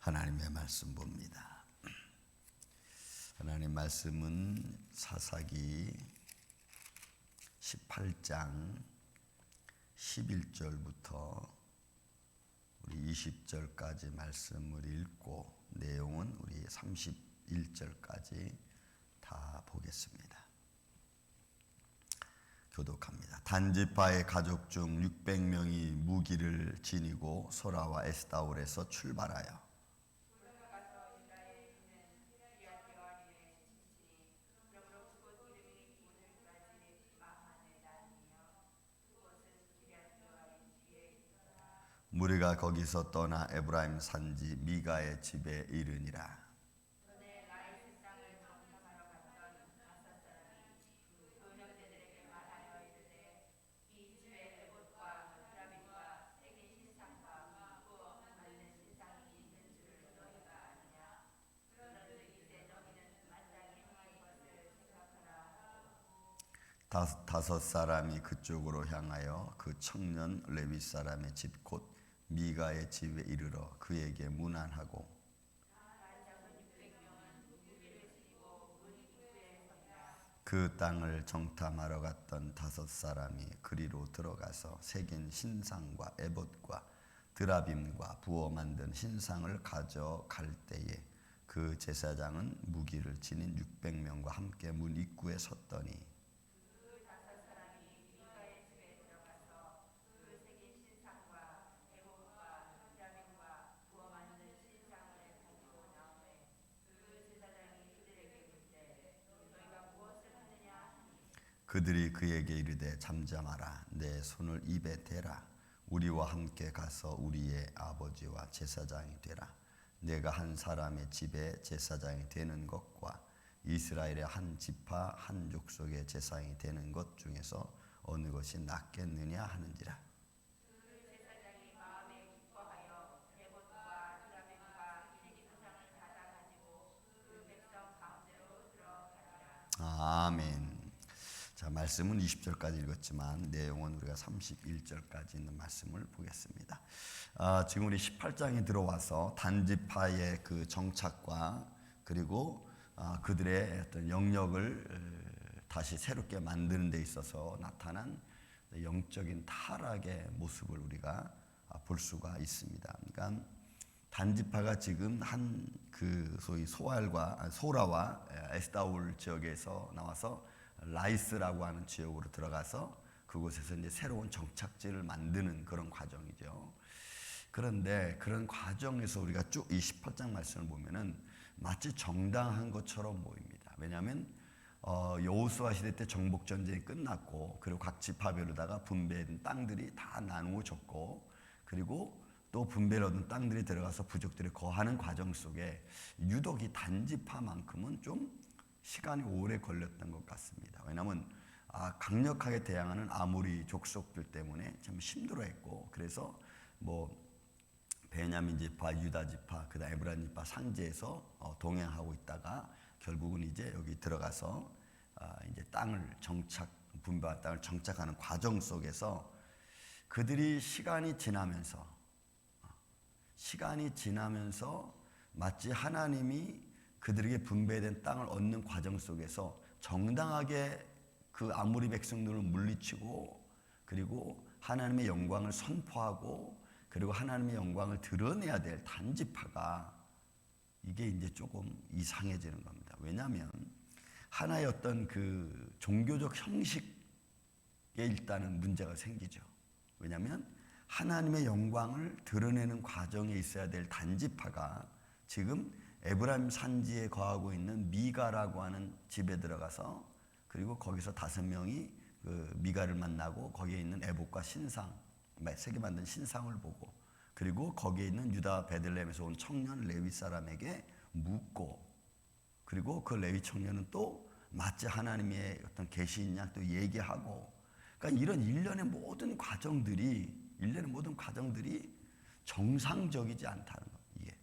하나님의 말씀 봅니다. 하나님 말씀은 사사기 18장 11절부터 우리 20절까지 말씀을 읽고 내용은 우리 31절까지 다 보겠습니다. 교독합니다. 단지파의 가족 중 600명이 무기를 지니고 소라와 에스다올에서 출발하여 무리가 거기서 떠나 에브라임 산지 미가의 집에 이르니라. 다섯 사람이 그쪽으로 향하여 그 청년 레위 사람의 집 곧 미가의 집에 이르러 그에게 문안하고 그 땅을 정탐하러 갔던 다섯 사람이 그리로 들어가서 새긴 신상과 에봇과 드라빔과 부어 만든 신상을 가져갈 때에 그 제사장은 무기를 지닌 600명과 함께 문 입구에 섰더니 그들이 그에게 이르되 잠잠하라. 내 손을 입에 대라. 우리와 함께 가서 우리의 아버지와 제사장이 되라. 내가 한 사람의 집에 제사장이 되는 것과 이스라엘의 한 지파 한 족속의 제사장이 되는 것 중에서 어느 것이 낫겠느냐 하는지라. 아멘. 자, 말씀은 20절까지 읽었지만 내용은 우리가 31절까지 있는 말씀을 보겠습니다. 지금 우리 18장에 들어와서 단지파의 그 정착과 그리고 그들의 어떤 영역을 다시 새롭게 만드는 데 있어서 나타난 영적인 타락의 모습을 우리가 볼 수가 있습니다. 그러니까 단지파가 지금 한 그 소위 소라와 에스다올 지역에서 나와서 라이스라고 하는 지역으로 들어가서 그곳에서 이제 새로운 정착지를 만드는 그런 과정이죠. 그런데 그런 과정에서 우리가 쭉 이 18장 말씀을 보면은 마치 정당한 것처럼 보입니다. 왜냐하면 여호수아 시대 때 정복 전쟁이 끝났고 그리고 각 지파별로다가 분배된 땅들이 다 나누어졌고 그리고 또 분배를 얻은 땅들이 들어가서 부족들이 거하는 과정 속에 유독 이 단지파만큼은 좀 시간이 오래 걸렸던 것 같습니다. 왜냐하면 강력하게 대항하는 아모리 족속들 때문에 참 힘들어했고 그래서 뭐 베냐민 지파, 유다 지파, 그다음 에브라임 지파 산지에서 동행하고 있다가 결국은 이제 여기 들어가서 이제 분배한 땅을 정착하는 과정 속에서 그들이 시간이 지나면서 마치 하나님이 그들에게 분배된 땅을 얻는 과정 속에서 정당하게 그 아모리 백성들을 물리치고 그리고 하나님의 영광을 선포하고 그리고 하나님의 영광을 드러내야 될 단지파가 이게 이제 조금 이상해지는 겁니다. 왜냐하면 하나의 어떤 그 종교적 형식에 일단은 문제가 생기죠. 왜냐하면 하나님의 영광을 드러내는 과정에 있어야 될 단지파가 지금 에브라임 산지에 거하고 있는 미가라고 하는 집에 들어가서 그리고 거기서 5명이 그 미가를 만나고 거기에 있는 에봇과 신상, 새겨 만든 신상을 보고 그리고 거기에 있는 유다 베들레헴에서 온 청년 레위 사람에게 묻고 그리고 그 레위 청년은 또 마치 하나님의 어떤 계시인 양 또 얘기하고 그러니까 이런 일련의 모든 과정들이 정상적이지 않다는 거. 이게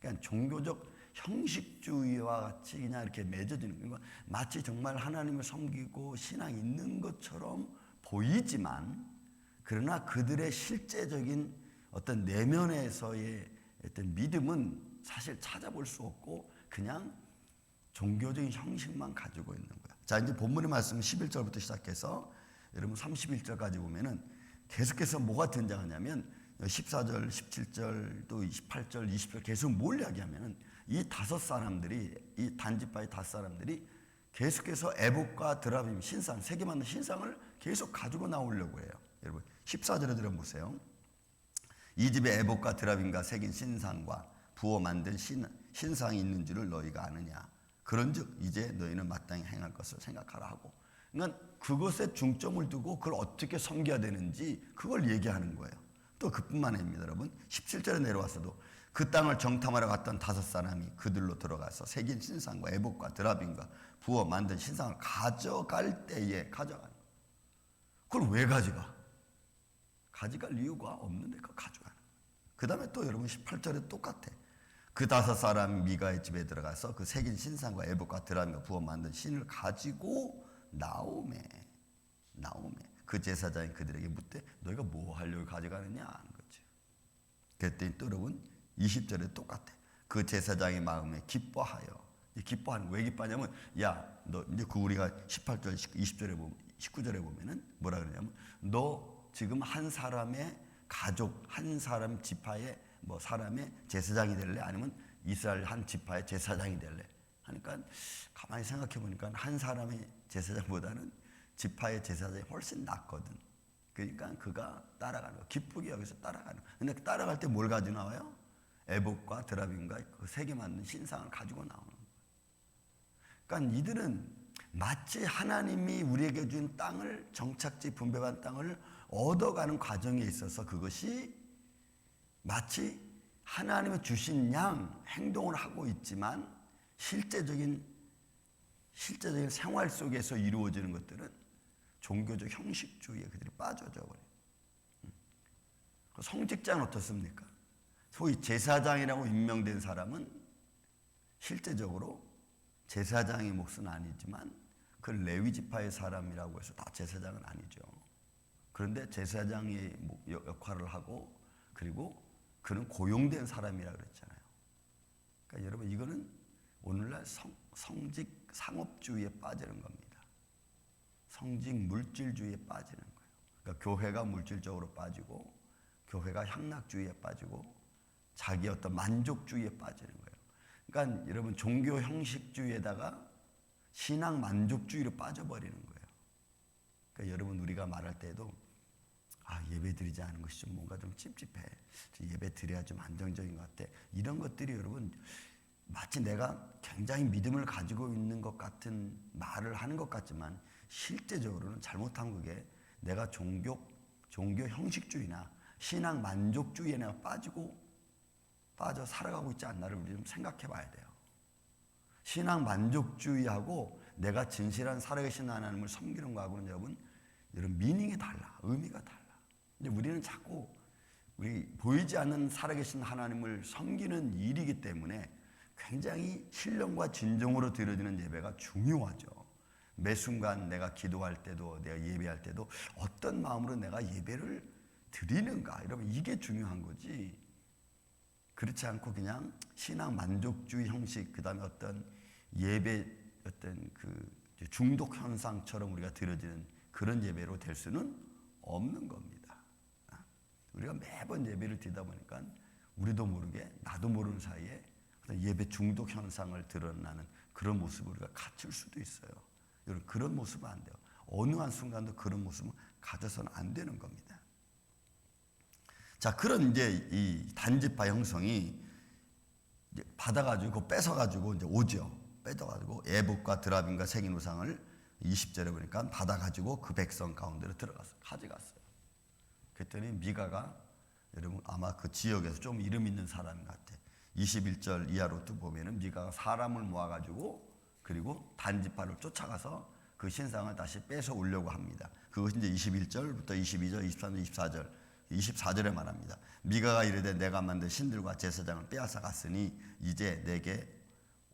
그러니까 종교적 형식주의와 같이 그냥 이렇게 맺어지는 거 마치 정말 하나님을 섬기고 신앙이 있는 것처럼 보이지만 그러나 그들의 실제적인 어떤 내면에서의 하여튼 믿음은 사실 찾아볼 수 없고 그냥 종교적인 형식만 가지고 있는 거야. 자, 이제 본문의 말씀 11절부터 시작해서 여러분 31절까지 보면은 계속해서 뭐가 등장하냐면 14절, 17절, 또 28절, 20절 계속 뭘 이야기하면은 이 다섯 사람들이, 이 단지파의 다섯 사람들이 계속해서 에봇과 드라빔 신상, 세계 만든 신상을 계속 가지고 나오려고 해요. 여러분 14절에 들어보세요. 이 집에 에봇과 드라빔과 새긴 신상과 부어 만든 신상이 있는 줄을 너희가 아느냐. 그런즉 이제 너희는 마땅히 행할 것을 생각하라 하고, 그러니까 그것에 중점을 두고 그걸 어떻게 섬겨야 되는지 그걸 얘기하는 거예요. 또 그뿐만 아닙니다. 여러분 17절에 내려와서도 그 땅을 정탐하러 갔던 다섯 사람이 그들로 들어가서 새긴 신상과 에봇과 드라빔과 부어 만든 신상을 가져갈 때에 가져가는 거예요. 그걸 왜 가져가? 가져갈 이유가 없는데 그거 가져가는 거예요. 그 다음에 또 여러분 18절에 똑같아. 그 다섯 사람 미가의 집에 들어가서 그 새긴 신상과 에봇과 드라빔과 부어 만든 신을 가지고 나오매 그 제사장이 그들에게 묻되 너희가 뭐 하려고 가져가느냐 하는 거죠. 그랬더니 또 여러분 20절에 똑같아. 그 제사장의 마음에 기뻐하여, 기뻐하는 왜 기뻐하냐면 야 너 이제 그 우리가 18절 20절에 보면 19절에 보면은 뭐라 그러냐면 너 지금 한 사람의 가족 한 사람 지파의 뭐 사람의 제사장이 될래 아니면 이스라엘 한 지파의 제사장이 될래 하니까 가만히 생각해 보니까 한 사람의 제사장보다는 지파의 제사장이 훨씬 낫거든. 그러니까 그가 따라가는 거, 기쁘게 여기서 따라가는 거. 근데 따라갈 때 뭘 가지고 나와요? 에봇과 드라빔과 그 세 개 맞는 신상을 가지고 나오는 거예요. 그러니까 이들은 마치 하나님이 우리에게 준 땅을, 정착지 분배한 땅을 얻어가는 과정에 있어서 그것이 마치 하나님이 주신 양 행동을 하고 있지만 실제적인 생활 속에서 이루어지는 것들은 종교적 형식주의에 그들이 빠져져 버려요. 성직자는 어떻습니까? 소위 제사장이라고 임명된 사람은 실제적으로 제사장의 몫은 아니지만 그 레위 지파의 사람이라고 해서 다 제사장은 아니죠. 그런데 제사장의 역할을 하고 그리고 그는 고용된 사람이라고 그랬잖아요. 그러니까 여러분 이거는 오늘날 성직 상업주의에 빠지는 겁니다. 성직 물질주의에 빠지는 거예요. 그러니까 교회가 물질적으로 빠지고 교회가 향락주의에 빠지고 자기 어떤 만족주의에 빠지는 거예요. 그러니까 여러분 종교 형식주의에다가 신앙 만족주의로 빠져버리는 거예요. 그러니까 여러분 우리가 말할 때에도 예배 드리지 않은 것이 좀 뭔가 좀 찝찝해. 예배 드려야 좀 안정적인 것 같아. 이런 것들이 여러분 마치 내가 굉장히 믿음을 가지고 있는 것 같은 말을 하는 것 같지만 실제적으로는 잘못한 그게 내가 종교 형식주의나 신앙 만족주의에 내가 빠져 살아가고 있지 않나를 우리 좀 생각해 봐야 돼요. 신앙 만족주의하고 내가 진실한 살아계신 하나님을 섬기는 거하고는 여러분 미닝이 달라. 의미가 달라. 근데 우리는 자꾸 우리 보이지 않는 살아계신 하나님을 섬기는 일이기 때문에 굉장히 신령과 진정으로 드려지는 예배가 중요하죠. 매 순간 내가 기도할 때도 내가 예배할 때도 어떤 마음으로 내가 예배를 드리는가 여러분 이게 중요한 거지. 그렇지 않고 그냥 신앙 만족주의 형식 그다음에 어떤 예배 어떤 그 중독 현상처럼 우리가 드려지는 그런 예배로 될 수는 없는 겁니다. 우리가 매번 예배를 드리다 보니까 우리도 모르게 나도 모르는 사이에 예배 중독 현상을 드러나는 그런 모습을 우리가 갖출 수도 있어요. 여러분 그런 모습은 안 돼요. 어느 한순간도 그런 모습은 가져서는 안 되는 겁니다. 자, 그런 이제 이 단지파 형성이 이제 받아가지고 뺏어가지고 이제 오죠. 뺏어가지고 에봇과 드라빔과 새긴 우상을 20절에 보니까 받아가지고 그 백성 가운데로 가져갔어요. 그랬더니 미가가 여러분 아마 그 지역에서 좀 이름 있는 사람 같아. 21절 이하로 또 보면은 미가가 사람을 모아가지고 그리고 단지파를 쫓아가서 그 신상을 다시 뺏어 오려고 합니다. 그것이 이제 21절부터 22절, 23절, 24절, 24절에 말합니다. 미가가 이르되 내가 만든 신들과 제사장을 빼앗아 갔으니 이제 내게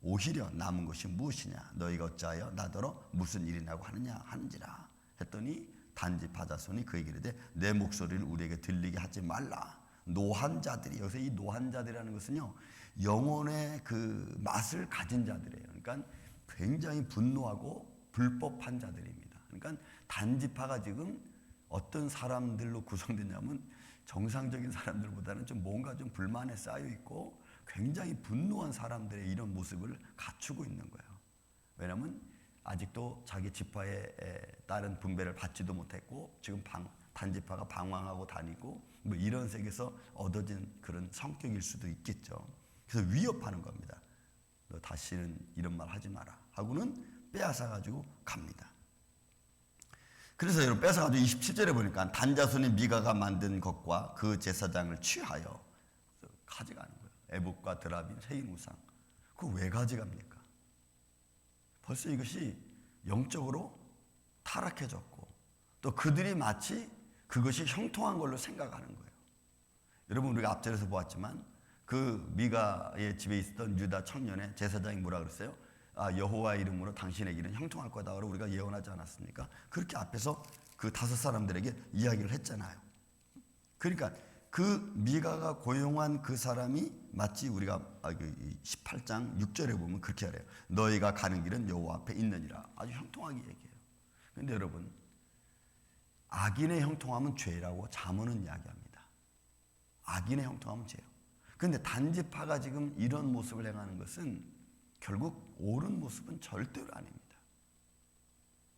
오히려 남은 것이 무엇이냐? 너희가 어찌하여 나더러 무슨 일이냐고 하느냐 하는지라 했더니 단지파 자손이 그에게 이르되 내 목소리를 우리에게 들리게 하지 말라. 노한 자들이, 여기서 이 노한 자들이라는 것은요, 영혼의 그 맛을 가진 자들이에요. 그러니까 굉장히 분노하고 불법한 자들입니다. 그러니까 단지파가 지금 어떤 사람들로 구성됐냐면 정상적인 사람들보다는 좀 뭔가 좀 불만에 쌓여 있고 굉장히 분노한 사람들의 이런 모습을 갖추고 있는 거예요. 왜냐하면 아직도 자기 지파에 따른 분배를 받지도 못했고 지금 단지파가 방황하고 다니고 뭐 이런 색에서 얻어진 그런 성격일 수도 있겠죠. 그래서 위협하는 겁니다. 너 다시는 이런 말 하지 마라 하고는 빼앗아가지고 갑니다. 그래서 여러분 뺏어가지고 27절에 보니까 단자손이 미가가 만든 것과 그 제사장을 취하여 가져가는 거예요. 에봇과 드라빔, 세인 우상. 그거 왜 가져갑니까? 벌써 이것이 영적으로 타락해졌고 또 그들이 마치 그것이 형통한 걸로 생각하는 거예요. 여러분 우리가 앞절에서 보았지만 그 미가의 집에 있었던 유다 청년의 제사장이 뭐라 그랬어요? 여호와 이름으로 당신의 길은 형통할 거다라고 우리가 예언하지 않았습니까? 그렇게 앞에서 그 5 사람들에게 이야기를 했잖아요. 그러니까 그 미가가 고용한 그 사람이 마치 우리가 18장 6절에 보면 그렇게 하래요. 너희가 가는 길은 여호와 앞에 있느니라. 아주 형통하게 얘기해요. 그런데 여러분 악인의 형통함은 죄라고 잠언은 이야기합니다. 악인의 형통함은 죄예요. 그런데 단지파가 지금 이런 모습을 행하는 것은 결국 옳은 모습은 절대로 아닙니다.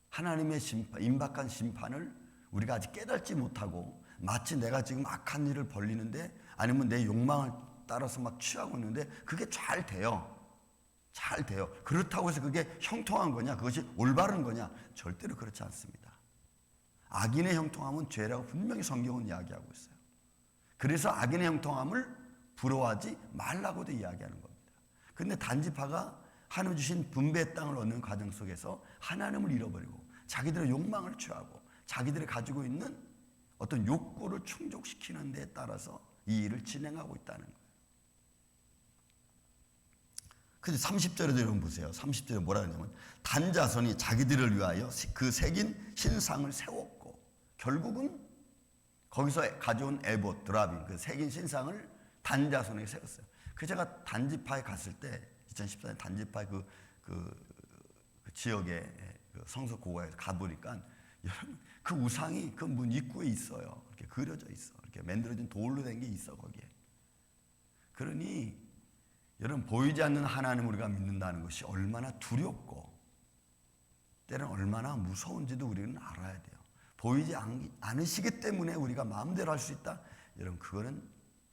하나님의 임박한 심판을 우리가 아직 깨닫지 못하고 마치 내가 지금 악한 일을 벌리는데 아니면 내 욕망을 따라서 막 취하고 있는데 그게 잘 돼요. 잘 돼요. 그렇다고 해서 그게 형통한 거냐? 그것이 올바른 거냐? 절대로 그렇지 않습니다. 악인의 형통함은 죄라고 분명히 성경은 이야기하고 있어요. 그래서 악인의 형통함을 부러워하지 말라고도 이야기하는 겁니다. 그런데 단지파가 하나님 주신 분배의 땅을 얻는 과정 속에서 하나님을 잃어버리고 자기들의 욕망을 취하고 자기들이 가지고 있는 어떤 욕구를 충족시키는 데에 따라서 이 일을 진행하고 있다는 거예요. 근데 30절에도 여러분 보세요. 30절에 뭐라 그러냐면 단자손이 자기들을 위하여 그 새긴 신상을 세웠고 결국은 거기서 가져온 에봇, 드라빔 그 새긴 신상을 단자손에게 세웠어요. 그 제가 단지파에 갔을 때 2014년 단지파 그 지역에 그 성서 고가에서 가보니까 여러분 그 우상이 그 문 입구에 있어요. 이렇게 그려져 있어. 이렇게 만들어진 돌로 된 게 있어 거기에. 그러니 여러분 보이지 않는 하나님을 우리가 믿는다는 것이 얼마나 두렵고 때로는 얼마나 무서운지도 우리는 알아야 돼요. 보이지 않으시기 때문에 우리가 마음대로 할 수 있다. 여러분 그거는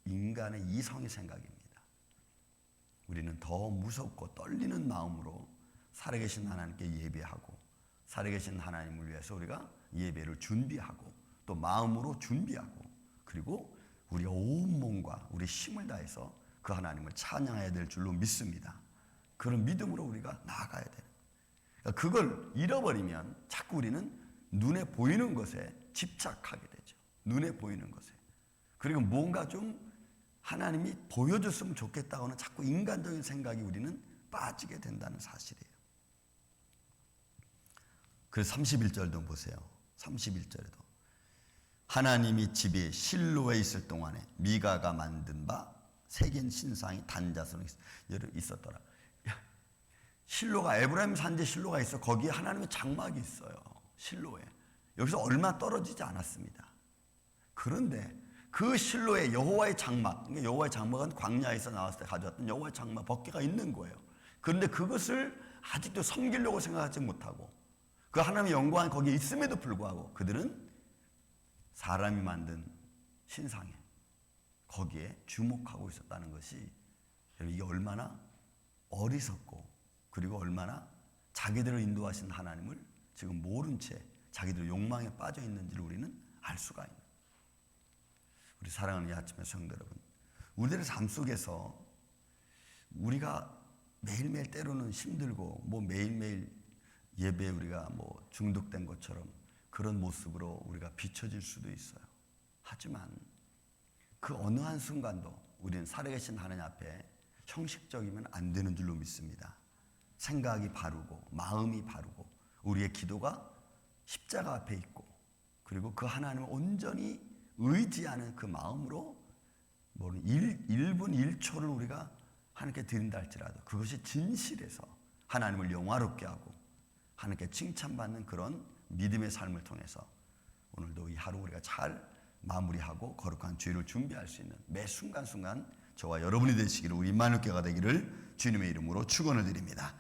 인간의 이성의 생각입니다. 우리는 더 무섭고 떨리는 마음으로 살아계신 하나님께 예배하고 살아계신 하나님을 위해서 우리가 예배를 준비하고 또 마음으로 준비하고 그리고 우리가 온 몸과 우리 힘을 다해서 그 하나님을 찬양해야 될 줄로 믿습니다. 그런 믿음으로 우리가 나아가야 돼요. 그러니까 그걸 잃어버리면 자꾸 우리는 눈에 보이는 것에 집착하게 되죠. 눈에 보이는 것에. 그리고 뭔가 좀 하나님이 보여줬으면 좋겠다고는 자꾸 인간적인 생각이 우리는 빠지게 된다는 사실이에요. 그래서 31절도 보세요. 31절에도 하나님이 집에 실로에 있을 동안에 미가가 만든 바 새긴 신상이 단자손에 있었더라. 실로가 에브라임 산지에 실로가 있어. 거기에 하나님의 장막이 있어요. 실로에. 여기서 얼마 떨어지지 않았습니다. 그런데 그 실로에 여호와의 장막, 그러니까 여호와의 장막은 광야에서 나왔을 때 가져왔던 여호와의 장막 법궤가 있는 거예요. 그런데 그것을 아직도 섬기려고 생각하지 못하고 그 하나님의 영광이 거기에 있음에도 불구하고 그들은 사람이 만든 신상에 거기에 주목하고 있었다는 것이 이게 얼마나 어리석고 그리고 얼마나 자기들을 인도하신 하나님을 지금 모른 채 자기들 욕망에 빠져 있는지를 우리는 알 수가 있는. 우리 사랑하는 이 아침의 성도 여러분, 우리들의 삶 속에서 우리가 매일매일 때로는 힘들고 뭐 매일매일 예배에 우리가 뭐 중독된 것처럼 그런 모습으로 우리가 비춰질 수도 있어요. 하지만 그 어느 한순간도 우리는 살아계신 하나님 앞에 형식적이면 안 되는 줄로 믿습니다. 생각이 바르고 마음이 바르고 우리의 기도가 십자가 앞에 있고 그리고 그 하나님을 온전히 의지하는 그 마음으로 뭐는 1분 1초를 우리가 하나님께 드린다 할지라도 그것이 진실해서 하나님을 영화롭게 하고 하나님께 칭찬받는 그런 믿음의 삶을 통해서 오늘도 이 하루 우리가 잘 마무리하고 거룩한 죄를 준비할 수 있는 매 순간순간 저와 여러분이 되시기를, 우리 임마누엘 교회가 되기를 주님의 이름으로 축원을 드립니다.